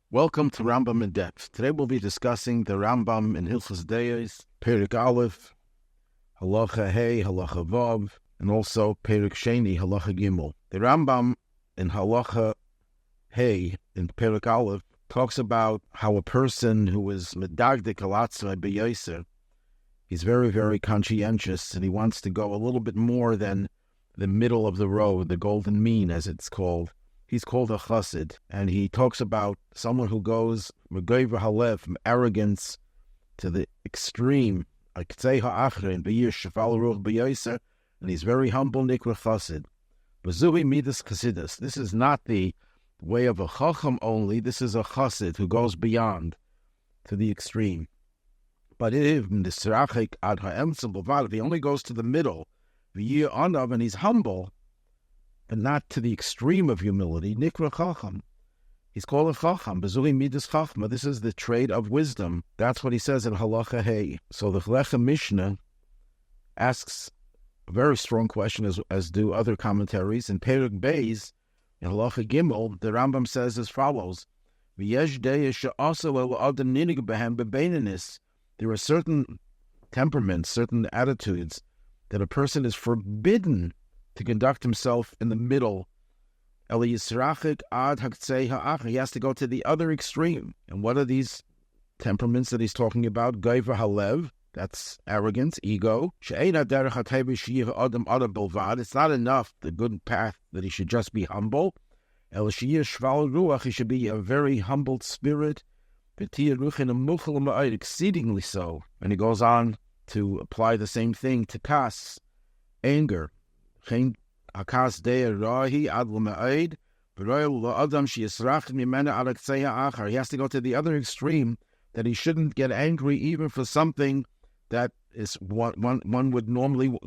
Welcome to Rambam in Depth. Today we'll be discussing the Rambam in Hilchos Perek Aleph, Halacha Hey, Halacha Vav, and also Perek Sheni, Halacha Gimel. The Rambam in Halacha Hey, in Perek Aleph, talks about how a person who is medagdik alatzmai b'yoser, he's very, very conscientious, and he wants to go a little bit more than the middle of the road, the golden mean, as it's called. He's called a chassid, and he talks about someone who goes from arrogance to the extreme, and he's very humble, nikra chassid. Bezuhi midas chassidus. This is not the way of a chacham only. This is a chassid who goes beyond to the extreme. But if he only goes to the middle, and he's humble, and not to the extreme of humility, nikra chacham. He's called a chacham, bezuhi midas chachma. This is the trait of wisdom. That's what he says in Halacha Hey. So the Chlecha Mishnah asks a very strong question, as do other commentaries. In Perek Beis, in Halacha Gimel, the Rambam says as follows: there are certain temperaments, certain attitudes that a person is forbidden to conduct himself in the middle. He has to go to the other extreme. And what are these temperaments that he's talking about? Gaiva halev, that's arrogance, ego. It's not enough, the good path, that he should just be humble. He should be a very humbled spirit, exceedingly so. And he goes on to apply the same thing to kas, anger. He has to go to the other extreme, that he shouldn't get angry even for something that is one would normally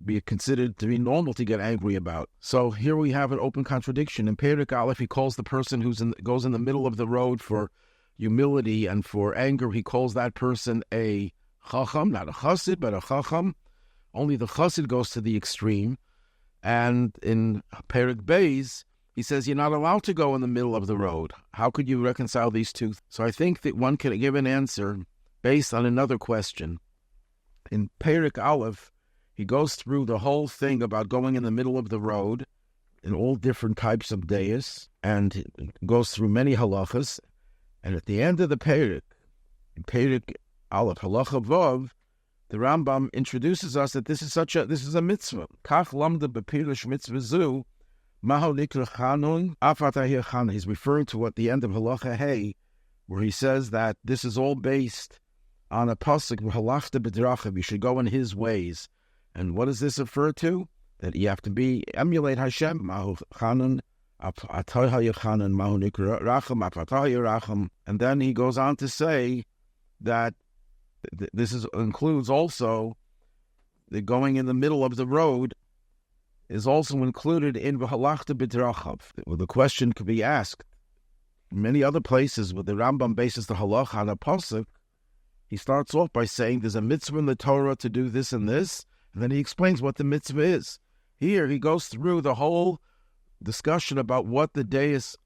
be considered to be normal to get angry about. So here we have an open contradiction. In Perek Aleph, he calls the person who goes in the middle of the road for humility and for anger, he calls that person a chacham, not a chassid, but a chacham. Only the chassid goes to the extreme. And in Perek Beis, he says you're not allowed to go in the middle of the road. How could you reconcile these two? So I think that one can give an answer based on another question. In Perek Aleph, he goes through the whole thing about going in the middle of the road in all different types of dayas, and goes through many halachas. And at the end of the Perek, in Perek Aleph, Halacha Vav, the Rambam introduces us that this is a mitzvah. Kach lamda bepirish mitzvah zu, maho nikra chanun, afatahir chan. He's referring to at the end of Halacha Hey, where he says that this is all based on a pasuk, halachta b'drachav, you should go in his ways. And what does this refer to? That you have to emulate Hashem, maho chanun, atahir chanun, maho nikra racham, afatahir racham. And then he goes on to say that this includes also the going in the middle of the road is also included in v'halachta b'drachav. Well, the question could be asked in many other places where the Rambam bases the halacha on a pasuk. He starts off by saying there's a mitzvah in the Torah to do this and this, and then he explains what the mitzvah is. Here he goes through the whole discussion about what the days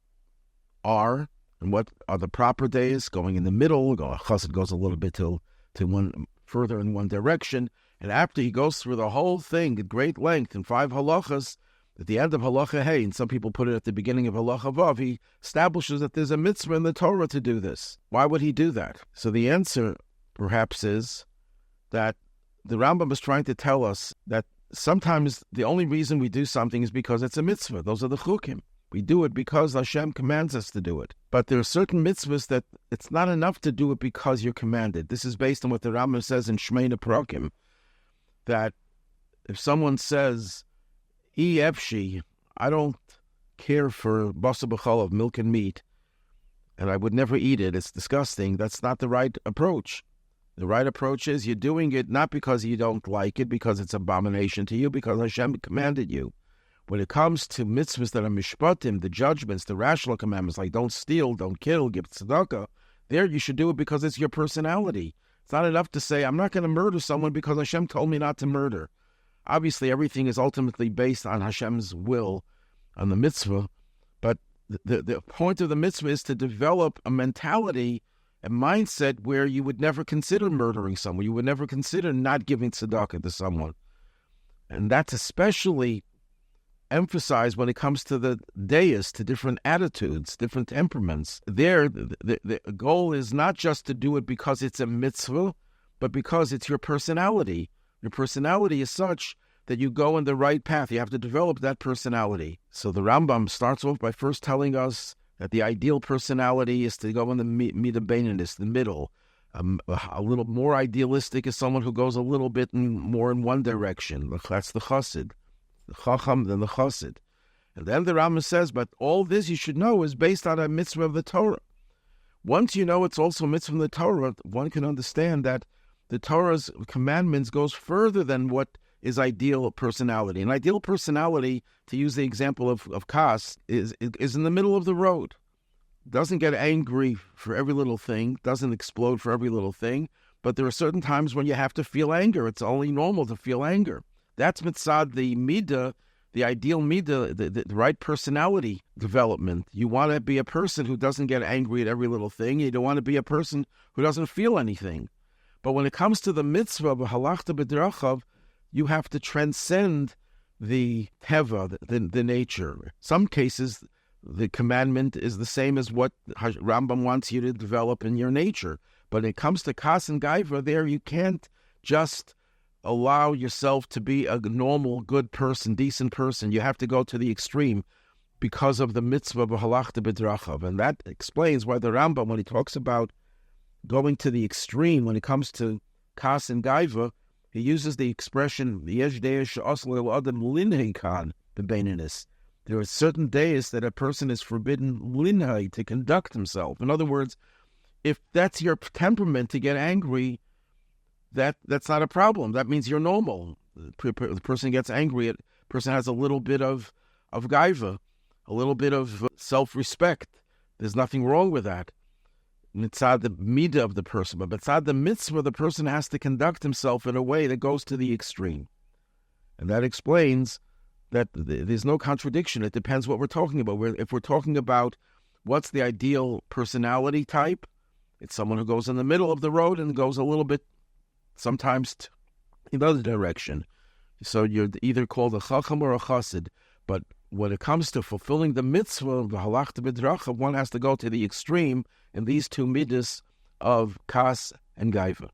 are and what are the proper days. Going in the middle, chassid goes a little bit to one further in one direction, and after he goes through the whole thing at great length in 5 halachas, at the end of Halacha Hey, and some people put it at the beginning of Halacha Vav, he establishes that there's a mitzvah in the Torah to do this. Why would he do that? So the answer, perhaps, is that the Rambam is trying to tell us that sometimes the only reason we do something is because it's a mitzvah. Those are the chukim. We do it because Hashem commands us to do it. But there are certain mitzvahs that it's not enough to do it because you're commanded. This is based on what the Rambam says in Shmeina Prakim, that if someone says, efshi, I don't care for basa b'chol of milk and meat, and I would never eat it, it's disgusting, that's not the right approach. The right approach is you're doing it not because you don't like it, because it's abomination to you, because Hashem commanded you. When it comes to mitzvahs that are mishpatim, the judgments, the rational commandments, like don't steal, don't kill, give tzedakah, there you should do it because it's your personality. It's not enough to say, I'm not going to murder someone because Hashem told me not to murder. Obviously, everything is ultimately based on Hashem's will, on the mitzvah, but the point of the mitzvah is to develop a mentality, a mindset where you would never consider murdering someone. You would never consider not giving tzedakah to someone. And that's especially emphasized when it comes to the deis, to different attitudes, different temperaments. There, the goal is not just to do it because it's a mitzvah, but because it's your personality. Your personality is such that you go in the right path. You have to develop that personality. So the Rambam starts off by first telling us that the ideal personality is to go in the midah beinus, the middle. A little more idealistic is someone who goes a little bit more in one direction. That's the chassid. The chacham, then the chassid. And then the Rambam says, but all this you should know is based on a mitzvah of the Torah. Once you know it's also a mitzvah of the Torah, one can understand that the Torah's commandments goes further than what is ideal personality. An ideal personality, to use the example of Kas, is in the middle of the road. Doesn't get angry for every little thing, doesn't explode for every little thing, but there are certain times when you have to feel anger. It's only normal to feel anger. That's mitzad, the midah, the ideal midah, the right personality development. You want to be a person who doesn't get angry at every little thing. You don't want to be a person who doesn't feel anything. But when it comes to the mitzvah of halachta b'drachav, you have to transcend the teva, the nature. Some cases, the commandment is the same as what Rambam wants you to develop in your nature. But when it comes to kas and gaiva, there you can't just allow yourself to be a normal, good person, decent person. You have to go to the extreme because of the mitzvah of halachta b'drachav. And that explains why the Rambam, when he talks about going to the extreme when it comes to kas and gaiva, he uses the expression, yesh deis she'aslo adam linhei kan b'beininus. There are certain days that a person is forbidden linhei, to conduct himself. In other words, if that's your temperament to get angry, that's not a problem. That means you're normal. The person gets angry. The person has a little bit of gaiva, a little bit of self-respect. There's nothing wrong with that. Mitzad the midah of the person, but mitzad the mitzvah, the person has to conduct himself in a way that goes to the extreme. And that explains that there's no contradiction. It depends what we're talking about. If we're talking about what's the ideal personality type, it's someone who goes in the middle of the road and goes a little bit, sometimes in the other direction. So you're either called a chacham or a chassid. But when it comes to fulfilling the mitzvah, the halachta b'drachav, one has to go to the extreme in these two midas of kas and gaiva.